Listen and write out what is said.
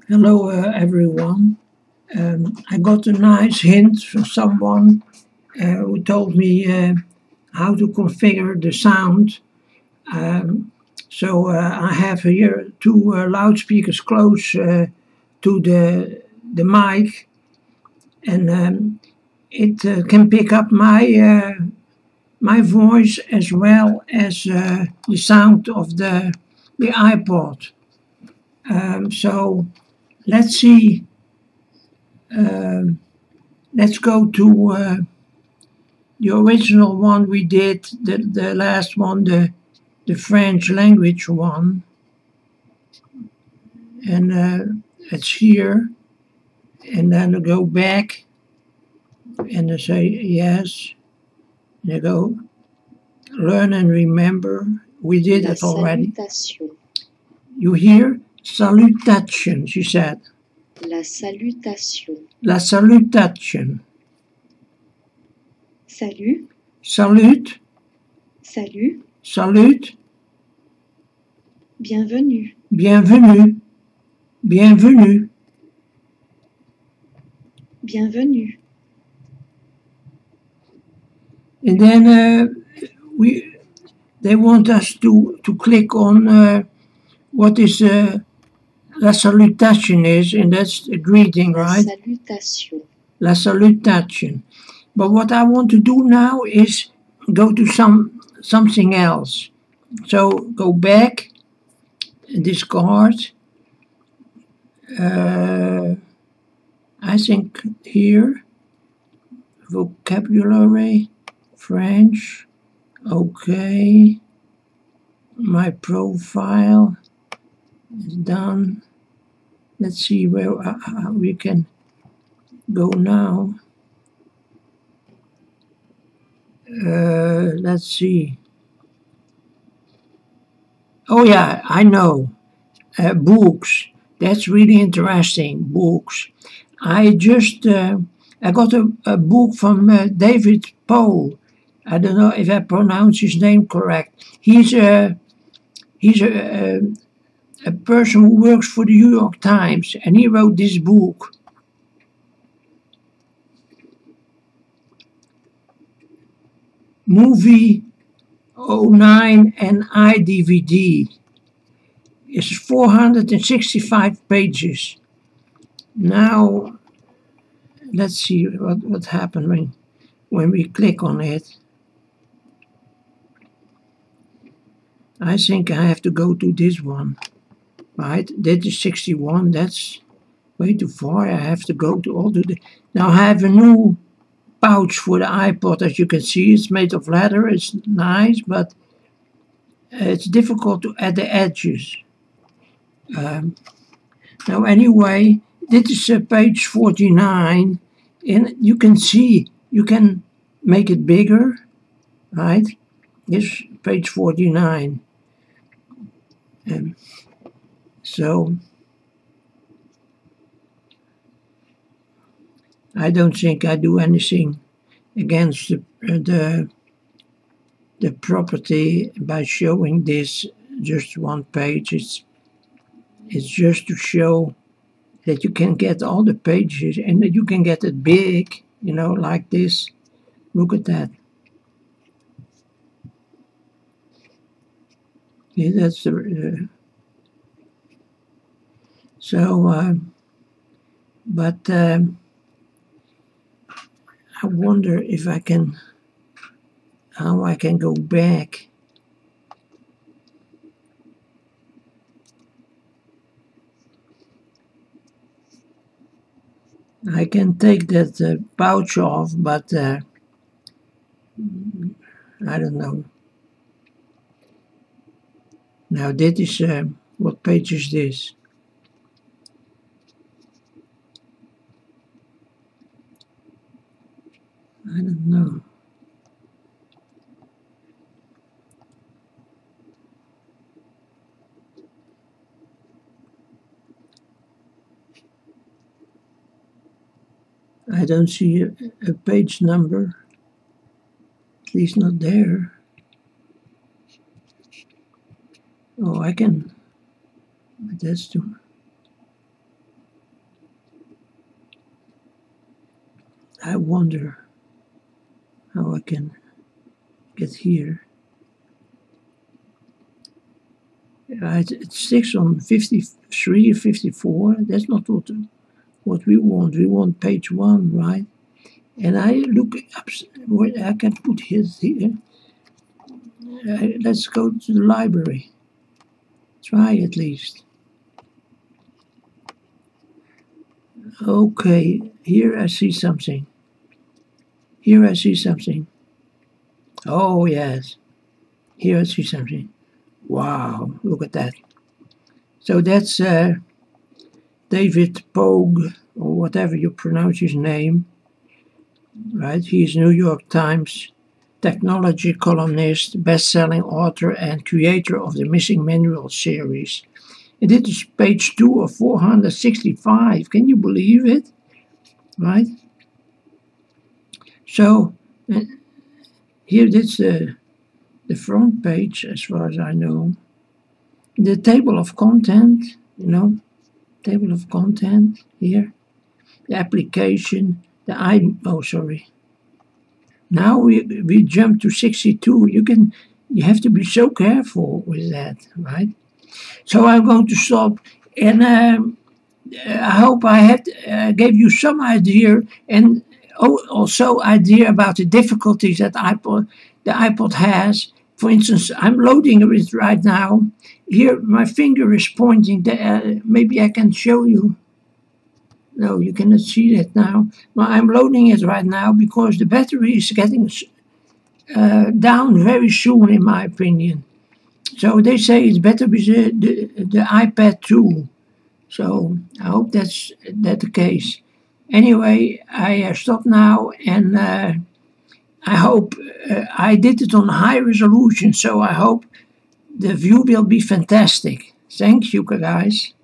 Hello, everyone. I got a nice hint from someone who told me how to configure the sound. Um, so I have here two loudspeakers close to the mic, and it can pick up my voice as well as the sound of the iPod. So let's see. Um, let's go to the original one we did, the last one, the French language one. And it's here. And then I go back and I say yes. And I go learn and remember. We did it already. Salutation. You hear? Salutation, she said. La salutation. La salutation. Salut. Salute. Salut. Salute. Bienvenue. Bienvenue. Bienvenue. Bienvenue. And then they want us to click on what is la salutation is, and that's a greeting, La right? salutation. La salutation. But what I want to do now is go to something else. So go back, discard. I think here, vocabulary, French. Okay. My profile is done. Let's see where we can go now. Let's see. Oh yeah, I know. Books. That's really interesting. Books. I got a book from David Poe. I don't know if I pronounce his name correct. He's a person who works for the New York Times, and he wrote this book. Movie 09 and iDVD. It's 465 pages. Now, let's see what happened when we click on it. I think I have to go to this one. Right, that is 61. That's way too far. I have to go to all the. Now I have a new pouch for the iPod. As you can see, it's made of leather. It's nice, but it's difficult to add the edges. Now anyway, this is page 49, and you can see you can make it bigger, right? This page 49. So I don't think I do anything against the property by showing this just one page. It's just to show that you can get all the pages and that you can get it big, like this. Look at that. Yeah, that's the. But I wonder if how I can go back. I can take that pouch off, but I don't know. Now this is, what page is this? I don't know. I don't see a page number, at least not there. Oh, I can, that's too. I wonder how I can get here. It sticks on 53, 54. That's not what we want. We want page 1, right? And I look up where I can put his here. Let's go to the library. Try at least. Okay, here I see something. Here I see something. Oh, yes. Here I see something. Wow, look at that. So that's David Pogue, or whatever you pronounce his name, right? He's New York Times technology columnist, best-selling author, and creator of the Missing Manual series. And this is page 2 of 465. Can you believe it? Right? So here that's the front page, as far as I know. The table of content, table of content here. The application, Now we jump to 62. You have to be so careful with that, right? So I'm going to stop, and I hope I gave you some idea, and also idea about the difficulties that the iPod has. For instance, I'm loading it right now. Here, my finger is pointing. Maybe I can show you. No, you cannot see that now. Well, I'm loading it right now because the battery is getting down very soon, in my opinion. So they say it's better with the iPad 2. So I hope that's the case. Anyway, I stop now, and I hope I did it on high resolution, so I hope the view will be fantastic. Thank you, guys.